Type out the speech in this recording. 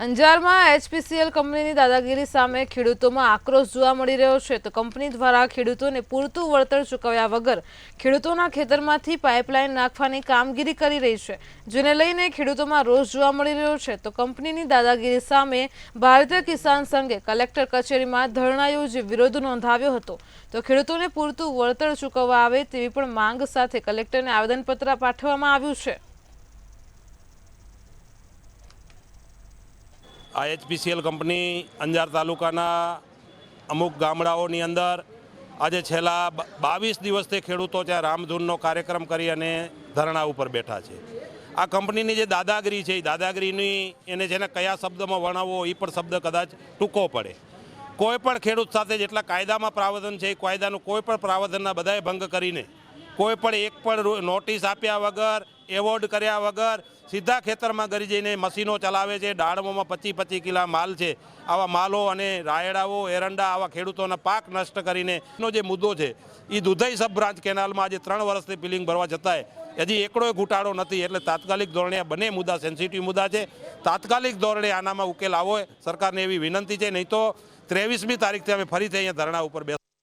અંજારમાં એચપીસીએલ કંપનીની દાદાગીરી સામે ખેડૂતોમાં આક્રોશ જોવા મળી રહ્યો છે તો કંપની દ્વારા ખેડૂતોને પૂરતું વળતર ચૂકવ્યા વગર ખેડૂતોના ખેતરમાંથી પાઇપલાઇન નાખવાની કામગીરી કરી રહી છે, જેને લઈને ખેડૂતોમાં રોષ જોવા મળી રહ્યો છે તો કંપનીની દાદાગીરી સામે ભારતીય કિસાન સંઘે કલેક્ટર કચેરીમાં ધરણા યોજી વિરોધ નોંધાવ્યો હતો તો ખેડૂતોને પૂરતું વળતર ચૂકવવા આવે તેવી પણ માંગ સાથે કલેક્ટરને આવેદનપત્ર પાઠવવામાં આવ્યું છે। આ એચપીસીએલ કંપની અંજાર તાલુકાના અમુક ગામડાઓની અંદર આજે છેલ્લા 22 દિવસથી ખેડૂતો ત્યાં રામધૂનનો કાર્યક્રમ કરી અને ધરણા ઉપર બેઠા છે। આ કંપનીની જે દાદાગીરી છે એ દાદાગીરીની એને છે ને કયા શબ્દમાં વર્ણવવો એ પણ શબ્દ કદાચ ટૂંકો પડે। કોઈ પણ ખેડૂત સાથે જેટલા કાયદામાં પ્રાવધાન છે એ કાયદાનું કોઈ પણ પ્રાવધાનના બધાએ ભંગ કરીને કોઈ પણ એક પણ નોટિસ આપ્યા વગર એવોર્ડ કર્યા વગર સીધા ખેતરમાં ગરી જઈને મશીનો ચલાવે છે। દાડમોમાં 25-25 કિલા માલ છે। આવા માલો અને રાયડાઓ એરંડા આવા ખેડૂતોના પાક નષ્ટ કરીને એનો જે મુદ્દો છે એ દુધઈ સબ બ્રાન્ચ કેનાલમાં આજે 3 વર્ષથી પિલિંગ ભરવા છતાંય હજી એકડો ઘૂંટાડો નથી। એટલે તાત્કાલિક ધોરણે આ બંને મુદ્દા સેન્સિટિવ મુદ્દા છે। તાત્કાલિક ધોરણે આનામાં ઉકેલ આવો સરકારને એવી વિનંતી છે, નહીં તો 23મી તારીખથી અમે ફરીથી અહીંયા ધરણા ઉપર